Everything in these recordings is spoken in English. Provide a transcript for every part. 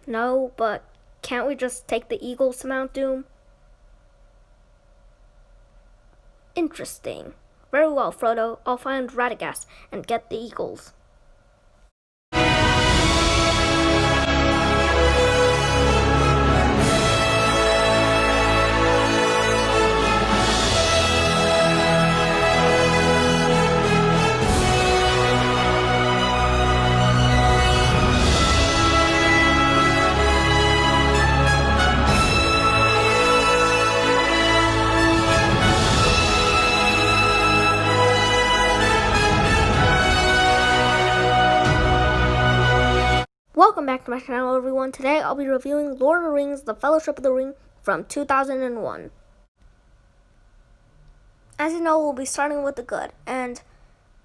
No, but can't we just take the eagles to Mount Doom? Interesting. Very well, Frodo. I'll find Radagast and get the eagles. Welcome back to my channel, everyone. Today I'll be reviewing Lord of the Rings: The Fellowship of the Ring from 2001. As you know, we'll be starting with the good, and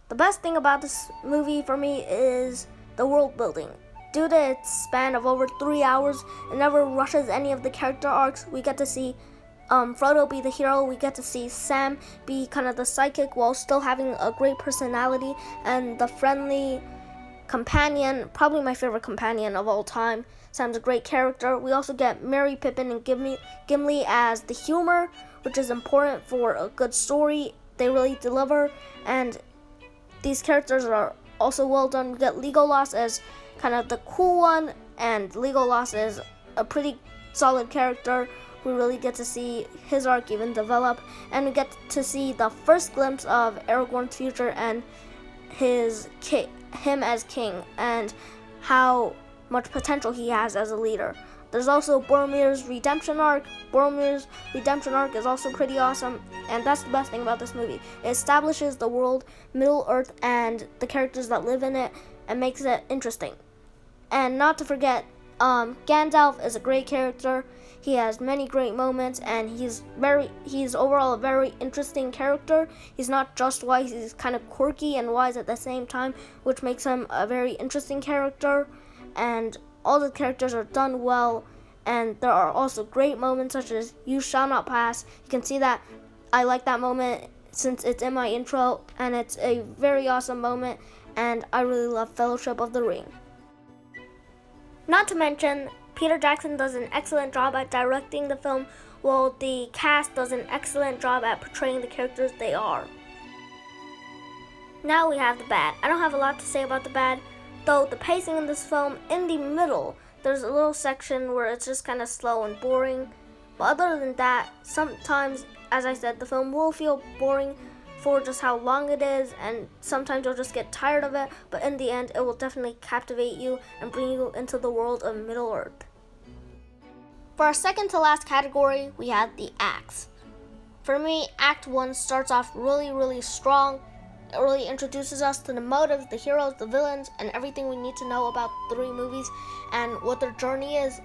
the best thing about this movie for me is the world building. Due to its span of over 3 hours, it never rushes any of the character arcs. We get to see Frodo be the hero. We get to see Sam be kind of the sidekick while still having a great personality and the friendly companion, probably my favorite companion of all time. Sam's a great character. We also get Merry, Pippin, and Gimli as the humor, which is important for a good story. They really deliver, and these characters are also well done. We get Legolas as kind of the cool one, and Legolas is a pretty solid character. We really get to see his arc even develop, and we get to see the first glimpse of Aragorn's future and him as king, and how much potential he has as a leader. There's also Boromir's redemption arc. Boromir's redemption arc is also pretty awesome, and that's the best thing about this movie. It establishes the world, Middle-earth, and the characters that live in it, and makes it interesting. And not to forget, Gandalf is a great character. He has many great moments, and he's overall a very interesting character. He's not just wise, he's kind of quirky and wise at the same time, which makes him a very interesting character. And all the characters are done well, and there are also great moments such as You Shall Not Pass. You can see that I like that moment since it's in my intro, and it's a very awesome moment, and I really love Fellowship of the Ring. Not to mention, Peter Jackson does an excellent job at directing the film, while the cast does an excellent job at portraying the characters they are. Now we have the bad. I don't have a lot to say about the bad, though the pacing in this film, in the middle, there's a little section where it's just kind of slow and boring. But other than that, sometimes, as I said, the film will feel boring for just how long it is, and sometimes you'll just get tired of it, but in the end it will definitely captivate you and bring you into the world of Middle-earth. For our second to last category, we have the acts. For me, Act 1 starts off really strong. It really introduces us to the motives, the heroes, the villains, and everything we need to know about the 3 movies and what their journey is.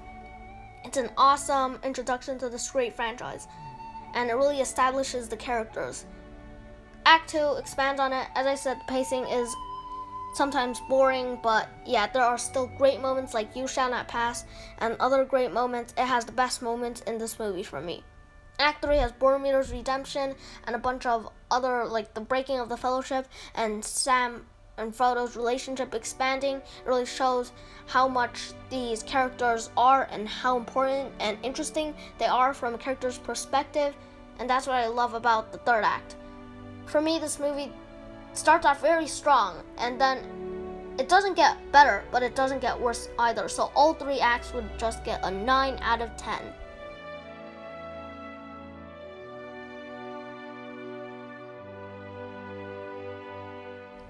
It's an awesome introduction to this great franchise, and it really establishes the characters. Act 2 expands on it. As I said, the pacing is sometimes boring, but yeah, there are still great moments like You Shall Not Pass and other great moments. It has the best moments in this movie for me. Act 3 has Boromir's redemption and a bunch of other, like the breaking of the Fellowship and Sam and Frodo's relationship expanding. It really shows how much these characters are and how important and interesting they are from a character's perspective, and that's what I love about the third act. For me, this movie starts off very strong, and then it doesn't get better, but it doesn't get worse either. So all 3 acts would just get a 9 out of 10.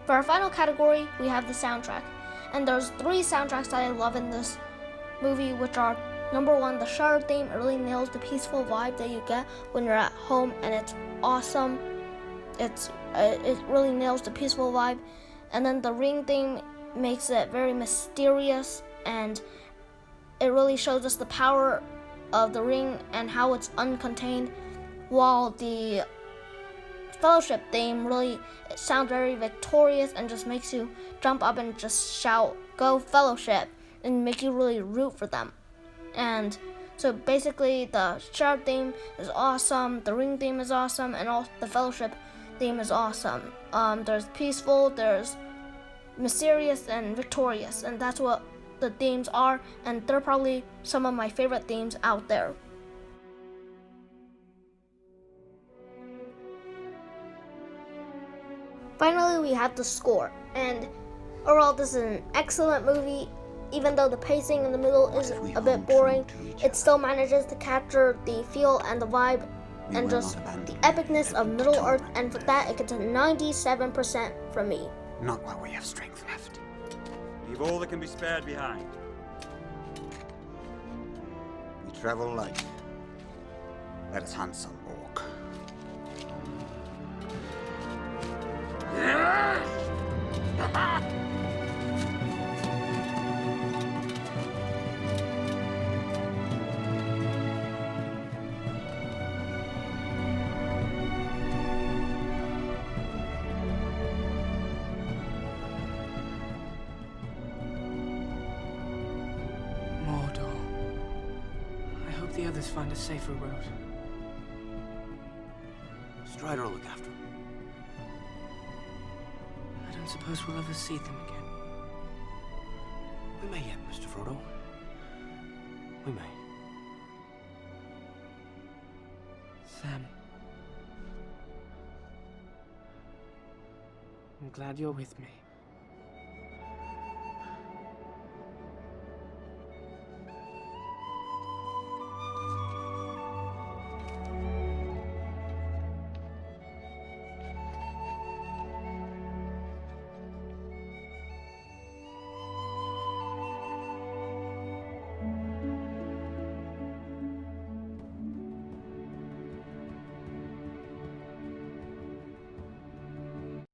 For our final category, we have the soundtrack. And there's 3 soundtracks that I love in this movie, which are number 1, the Shire theme. It really nails the peaceful vibe that you get when you're at home, and it's awesome. It really nails the peaceful vibe. And then the Ring theme makes it very mysterious, and it really shows us the power of the ring and how it's uncontained, while the Fellowship theme really, it sounds very victorious and just makes you jump up and just shout, "Go Fellowship," and make you really root for them. And so basically the Shire theme is awesome, the Ring theme is awesome, and all the Fellowship theme is awesome. There's peaceful, there's mysterious, and victorious, and that's what the themes are, and they're probably some of my favorite themes out there. Finally, we have the score, and overall this is an excellent movie. Even though the pacing in the middle is a bit boring, it still manages to capture the feel and the vibe and just the epicness of Middle-earth, and for that it gets a 97% from me. Not while we have strength left. Leave all that can be spared behind. We travel light. Let us hunt some orc. Mordor. I hope the others find a safer road. Strider will look after him. I don't suppose we'll ever see them again. We may yet, Mr. Frodo. We may. Sam. I'm glad you're with me.